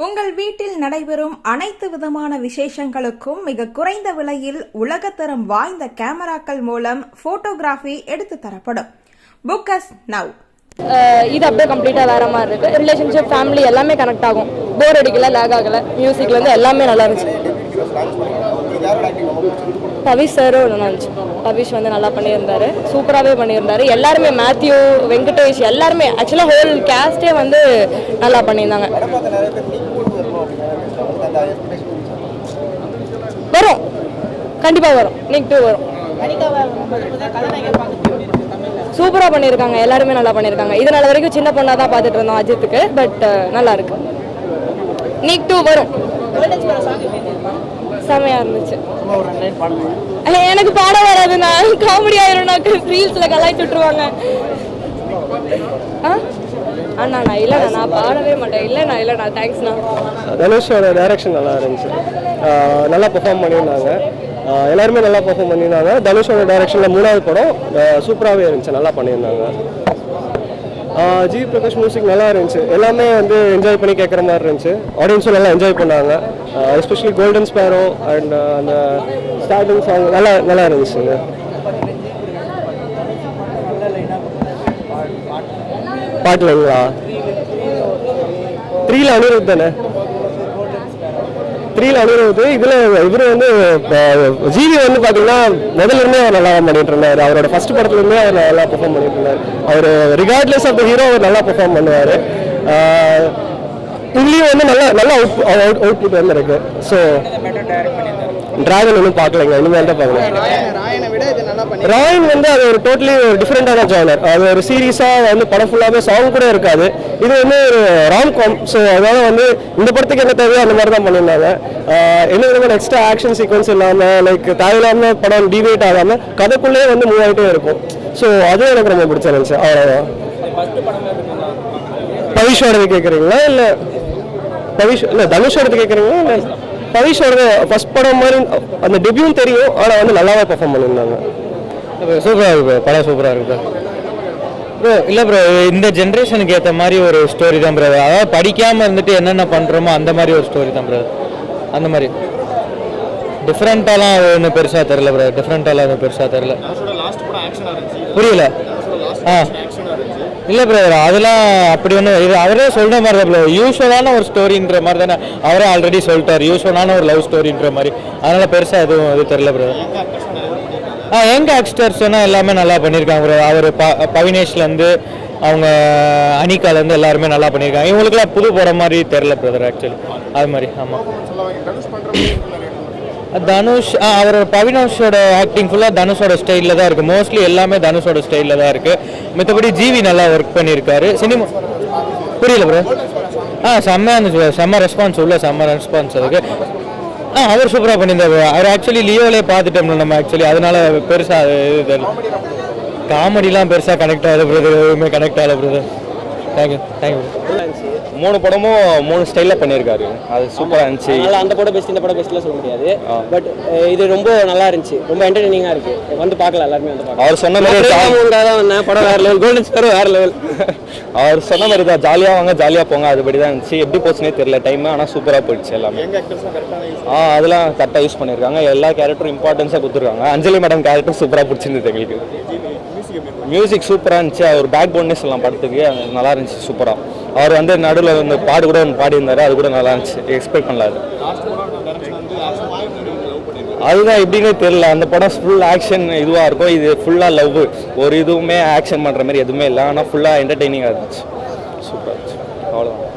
உங்கள் வீட்டில் நடைபெறும் அனைத்து விதமான விசேஷங்களுக்கும் மிக குறைந்த விலையில் உலகத்தரம் வாய்ந்த கேமராக்கள் மூலம் போட்டோகிராஃபி எடுத்து தரப்படும். Book as now. இது அப்படியே கம்ப்ளீட்டாக வேற மாதிரி இருக்கு. ரிலேஷன்ஷிப், ஃபேமிலி எல்லாமே கனெக்ட் ஆகும். போர் அடிக்கல, லேக் ஆகல. மியூசிக்லேருந்து எல்லாமே நல்லா இருந்துச்சு. தவிஷ் சாரும் நல்லா இருந்துச்சு. தவிஷ் நல்லா பண்ணியிருந்தாரு, சூப்பராகவே பண்ணியிருந்தாரு. எல்லாருமே மேத்யூ, வெங்கடேஷ் எல்லாருமே ஆக்சுவலாக ஹோல் கேஸ்டே நல்லா பண்ணியிருந்தாங்க. வரும், கண்டிப்பாக வரும். நீக் 2 வரும். சூப்பராக பண்ணியிருக்காங்க, எல்லாருமே நல்லா பண்ணியிருக்காங்க. இது நாள் வரைக்கும் சின்ன பொண்ணாக தான் பார்த்துட்டு இருந்தோம் அஜித்துக்கு, பட் நல்லா இருக்கு. நீக் 2 வரும். செமையா இருந்துச்சு. எனக்கு பாட வராது, நான் காமெடி ஆயிரும், ரீல்ஸ்ல கலாய்ச்சி விட்டுருவாங்க. அண்ணா நான் பாடவே மாட்டேன். இல்லைண்ணா தேங்க்ஸ்ண்ணா. தனுஷோட டைரக்ஷன் நல்லா இருந்துச்சு, நல்லா பெர்ஃபார்ம் பண்ணியிருந்தாங்க. எல்லாருமே நல்லா பெர்ஃபார்ம் பண்ணியிருந்தாங்க. தனுஷோட டைரக்ஷனில் 3வது படம் சூப்பராகவே இருந்துச்சு, நல்லா பண்ணியிருந்தாங்க. ஜி பிரகாஷ் மியூசிக் நல்லா இருந்துச்சு, எல்லாமே என்ஜாய் பண்ணி கேட்குற மாதிரி இருந்துச்சு. ஆடியன்ஸும் நல்லா என்ஜாய் பண்ணாங்க. எஸ்பெஷலி கோல்டன் ஸ்பேரோ அண்ட் அந்த ஸ்டார்டிங் சாங் நல்லா இருந்துச்சுங்க. பாட்டுலங்களா 3ல அனிருத் தானே, 3ல அனிருத். இதில் இவர் ஜிவி பார்த்தீங்கன்னா முதல்ல இருந்தே அவர் நல்லா பண்ணிட்டு இருந்தார். அவரோட ஃபர்ஸ்ட் படத்துல இருந்தே அவர் நல்லா பெர்ஃபார்ம் பண்ணிட்டு இருந்தார். அவர் ரிகார்ட்லெஸ் ஆஃப் த ஹீரோ அவர் நல்லா பெர்ஃபார்ம் பண்ணுவார். இதுலேயும் நல்லா அவுட்புட் இருக்கு. ஸோ டிராகன் ஒன்றும் பார்க்கலைங்க, இனிமேல் தான் பார்க்கலாம். ராயன் அது ஒரு டோட்டலி டிஃப்ரெண்டான ஜானர். அது ஒரு சீரியஸாக படம் ஃபுல்லாகவே சாங் கூட இருக்காது. இது ஒரு ராம்காம். ஸோ அதனால இந்த படத்துக்கு என்ன தேவையோ அந்த மாதிரி தான் பண்ணியிருந்தாங்க. என்ன விதமான எக்ஸ்ட்ரா ஆக்ஷன் சீக்வன்ஸ் இல்லாமல் தேவையில்லாமல் படம் டிவேட் ஆகாமல் கதைக்குள்ளேயே மூவ் ஆகிட்டே இருக்கும். ஸோ அதுவும் எனக்கு ரொம்ப பிடிச்சிருந்துச்சு. அவ்வளோதான். தவிஷோடது கேட்குறீங்களா இல்லை தனுஷோடது கேட்குறீங்களா இல்லை தவிஷோட ஃபர்ஸ்ட் படம் மாதிரி அந்த டெபியூவும் தெரியும், ஆனால் நல்லாவே பெர்ஃபார்ம் பண்ணியிருந்தாங்க. சூப்பராக இருக்கு, படம் சூப்பராக இருக்குது ப்ரோ. இல்லை ப்ரோ, இந்த ஜென்ரேஷனுக்கு ஏற்ற மாதிரி ஒரு ஸ்டோரி தான் ப்ரோ. அதாவது படிக்காமல் இருந்துட்டு என்னென்ன பண்ணுறோமோ அந்த மாதிரி ஒரு ஸ்டோரி தான் ப்ரோ. அந்த மாதிரி டிஃப்ரெண்ட்டாலாம் ஒன்றும் பெருசாக தெரில ப்ரோ. டிஃப்ரெண்ட்டாலாம் ஒன்றும் பெருசாக தெரில. புரியல. இல்லை ப்ரோ, அதெல்லாம் அப்படி ஒன்று இது அவரே சொல்கிற மாதிரி தான் ப்ரோ. யூஸ்வலான ஒரு ஸ்டோரின்ற மாதிரி தானே அவரே ஆல்ரெடி சொல்லிட்டார். யூஸ்வலான ஒரு லவ் ஸ்டோரின்ற மாதிரி. அதனால் பெருசாக எதுவும் தெரில ப்ரோ. யங் ஆக்டர்ஸ் எல்லாமே நல்லா பண்ணியிருக்காங்க ப்ரோ. அவர் பவினேஷ்லேருந்து அவங்க அனிகாலேருந்து எல்லாருமே நல்லா பண்ணியிருக்காங்க. இவங்களுக்குலாம் புது படம் மாதிரி தெரில பிரதர் ஆக்சுவலி. அது மாதிரி ஆமாம். தனுஷ் அவரோட பவினோஷோட ஆக்டிங் ஃபுல்லாக தனுஷோட ஸ்டைலில் தான் இருக்குது. மோஸ்ட்லி எல்லாமே தனுஷோட ஸ்டைலில் தான் இருக்குது. மற்றபடி ஜிவி நல்லா ஒர்க் பண்ணியிருக்காரு. சினிமா புரியல ப்ரோ. செம்மையாக இருந்துச்சு, செம்ம ரெஸ்பான்ஸ் உள்ள செம்ம ரெஸ்பான்ஸ் அதுக்கு. அவர் சூப்பராக பண்ணியிருந்தார். அவர் ஆக்சுவலி லியோவிலே பார்த்துட்டோம்ல நம்ம ஆக்சுவலி. அதனால பெருசாக இது காமெடிலாம் பெருசாக கனெக்ட் ஆகுது பிரதர். எதுவுமே கனெக்ட் ஆகலை பிரதர். தேங்க்யூ. 3 படமும் 3 ஸ்டைலில் பண்ணியிருக்காரு. அது சூப்பராக இருந்துச்சு. அந்த படம் பெஸ்ட், இந்த படம் பெஸ்ட்லாம் சொல்ல முடியாது. பட் இது ரொம்ப நல்லா இருந்துச்சு, ரொம்ப என்டர்டெய்னிங்காக இருக்குது. பார்க்கலாம், எல்லாருமே பார்க்கலாம். அவர் சொன்ன மாதிரி படம் வேறு லெவல், கோல்டன் ஸ்பேரோ வேறு லெவல். அவர் சொன்ன மாதிரி தான், ஜாலியாக வாங்க ஜாலியாக போங்க, அதுபடி தான் இருந்துச்சு. எப்படி போச்சுன்னே தெரியல டைம், ஆனால் சூப்பராக போயிடுச்சு எல்லாமே. அதெல்லாம் கரெக்டாக யூஸ் பண்ணியிருக்காங்க. எல்லா கேரக்டரும் இம்பார்ட்டன்ஸாக கொடுத்துருக்காங்க. அஞ்சலி மேடம் கேரக்டர் சூப்பராக பிடிச்சிருந்தது எங்களுக்கு. மியூசிக் சூப்பராக இருந்துச்சு. அவர் பேக் போன்னே சொல்லலாம் படத்துக்கு, நல்லா இருந்துச்சு சூப்பராக. அவர் நடுவில் பாடு கூட பாடியிருந்தார், அது கூட நல்லா இருந்துச்சு. எக்ஸ்பெக்ட் பண்ணலாது. அதுதான் எப்படின்னே தெரியல. அந்த படம் ஃபுல் ஆக்ஷன் இதுவாக இருக்கும், இது ஃபுல்லாக லவ். ஒரு இதுவுமே ஆக்ஷன் பண்ணுற மாதிரி எதுவுமே இல்லை, ஆனால் ஃபுல்லாக என்டர்டெய்னிங்காக இருந்துச்சு. சூப்பராக இருந்துச்சு. அவ்வளோதான்.